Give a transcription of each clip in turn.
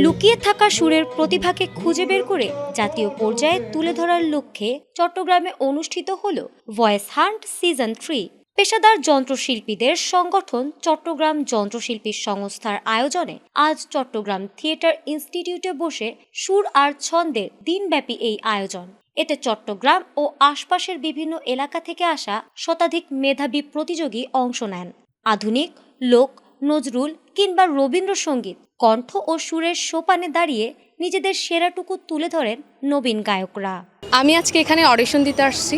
লুকিয়ে থাকা সুরের প্রতিভাকে খুঁজে বের করে জাতীয় পর্যায়ে তুলে ধরার লক্ষ্যে চট্টগ্রামে অনুষ্ঠিত হল ভয়েস হান্ট সিজন 3। পেশাদার যন্ত্রশিল্পীদের সংগঠন চট্টগ্রাম যন্ত্রশিল্পী সংস্থার আয়োজনে আজ চট্টগ্রাম থিয়েটার ইনস্টিটিউটে বসে সুর আর ছন্দের দিনব্যাপী এই আয়োজন। এতে চট্টগ্রাম ও আশপাশের বিভিন্ন এলাকা থেকে আসা শতাধিক মেধাবী প্রতিযোগী অংশ নেন। আধুনিক, লোক, নজরুল কিংবা রবীন্দ্রসঙ্গীত কণ্ঠ ও সুরের সোপানে দাঁড়িয়ে নিজেদের সেরাটুকু তুলে ধরেন নবীন গায়করা। আমি আজকে এখানে অডিশন দিতে আসছি।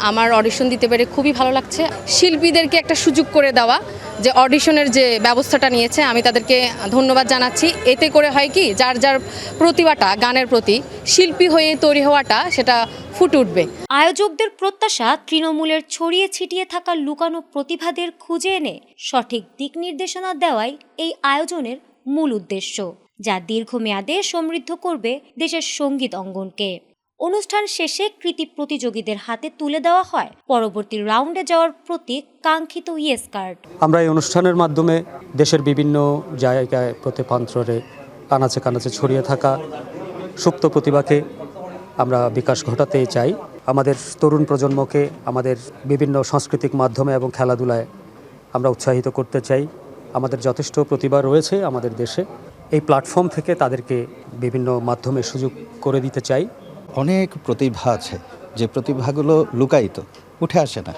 আমার অডিশন দিতে পেরে খুবই ভালো লাগছে। শিল্পীদেরকে একটা সুযোগ করে দেওয়া, যে অডিশনের যে ব্যবস্থাটা নিয়েছে, আমি তাদেরকে ধন্যবাদ জানাচ্ছি। এতে করে হয় কি, যার যার প্রতিভাটা গানের প্রতি শিল্পী হয়ে তৈরি হওয়াটা সেটা ফুটে উঠবে। আয়োজকদের প্রত্যাশা তৃণমূলের ছড়িয়ে ছিটিয়ে থাকা লুকানো প্রতিভাদের খুঁজে এনে সঠিক দিক নির্দেশনা দেওয়াই এই আয়োজনের মূল উদ্দেশ্য, যা দীর্ঘমেয়াদে সমৃদ্ধ করবে দেশের সঙ্গীত অঙ্গনকে। অনুষ্ঠান শেষে কৃতি প্রতিযোগীদের হাতে তুলে দেওয়া হয় পরবর্তী রাউন্ডে যাওয়ার প্রতীক কাঙ্ক্ষিত ইয়েস কার্ড। আমরা এই অনুষ্ঠানের মাধ্যমে দেশের বিভিন্ন জায়গায় প্রতিপান্ত্রে কানাচে কানাচে ছড়িয়ে থাকা সুপ্ত প্রতিভাকে আমরা বিকাশ ঘটাতে চাই। আমাদের তরুণ প্রজন্মকে আমাদের বিভিন্ন সাংস্কৃতিক মাধ্যমে এবং খেলাধুলায় আমরা উৎসাহিত করতে চাই। আমাদের যথেষ্ট প্রতিভা রয়েছে আমাদের দেশে, এই প্ল্যাটফর্ম থেকে তাদেরকে বিভিন্ন মাধ্যমে সুযোগ করে দিতে চাই। অনেক প্রতিভা আছে, যে প্রতিভাগুলো লুকায়িত, উঠে আসে না।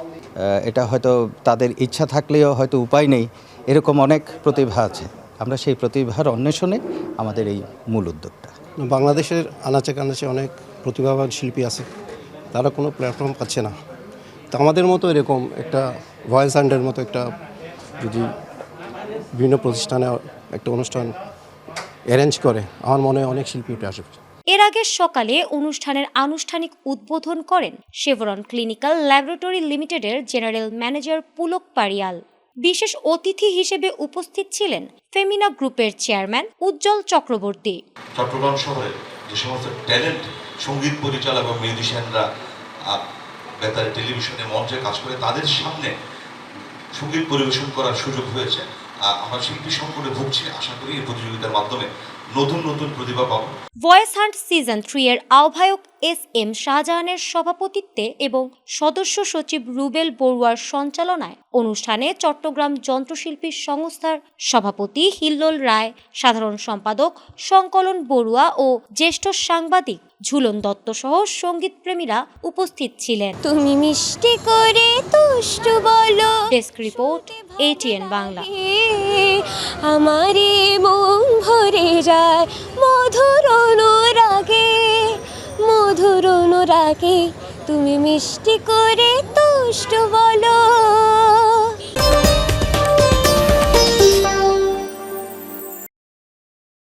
এটা হয়তো তাদের ইচ্ছা থাকলেও হয়তো উপায় নেই, এরকম অনেক প্রতিভা আছে। আমরা সেই প্রতিভার অন্বেষণে আমাদের এই মূল উদ্যোগটা। বাংলাদেশের আনাচে কানাচে অনেক প্রতিভাবান শিল্পী আছে, তারা কোনো প্ল্যাটফর্ম পাচ্ছে না। তো আমাদের মতো এরকম একটা ভয়েস হান্টের মতো একটা যদি বিভিন্ন প্রতিষ্ঠানে একটা অনুষ্ঠান অ্যারেঞ্জ করে, আমার মনে হয় অনেক শিল্পী উঠে আসবে। এর আগে সকালে অনুষ্ঠানের আনুষ্ঠানিক উদ্বোধন করেন শেভরন ক্লিনিক্যাল ল্যাবরেটরি লিমিটেডের জেনারেল ম্যানেজার পুলক পারিয়াল। বিশেষ অতিথি হিসেবে উপস্থিত ছিলেন ফেমিনা গ্রুপের চেয়ারম্যান উজ্জ্বল চক্রবর্তী। চট্টগ্রাম শহরে যে সমস্ত ট্যালেন্ট সঙ্গীত পরিচালক এবং মিউজিশিয়ানরা বেতারে টেলিভিশনে মঞ্চে কাজ করে, তাদের সামনে সঙ্গীত পরিবেশন করার সুযোগ হয়েছে। আমরা শিল্পী সংকটে ভুগছি, আশা করি এই প্রতিযোগিতার মাধ্যমে নতুন নতুন প্রতিভা পাবো। ভয়েস হান্ট সিজন 3 এর আহ্বায়ক SM শাহজাহানের সভাপতিত্বে এবং সদস্য সচিব রুবেল বড়ুয়ার সঞ্চালনায় অনুষ্ঠানে চট্টগ্রাম যন্ত্রশিল্পী সংস্থার সভাপতি হিল্লোল রায়, সাধারণ সম্পাদক সংকলন বড়ুয়া ও জ্যেষ্ঠ সাংবাদিক ঝুলন দত্ত সহ সঙ্গীত প্রেমীরা উপস্থিত ছিলেন। তুমি মিষ্টি করে তুষ্ট বলো। Desk report, ATN Bangla. আমারে মন ভরে যায় মধুর অনুরাগে, মধুর অনুরাগে, তুমি মিষ্টি করে তুষ্ট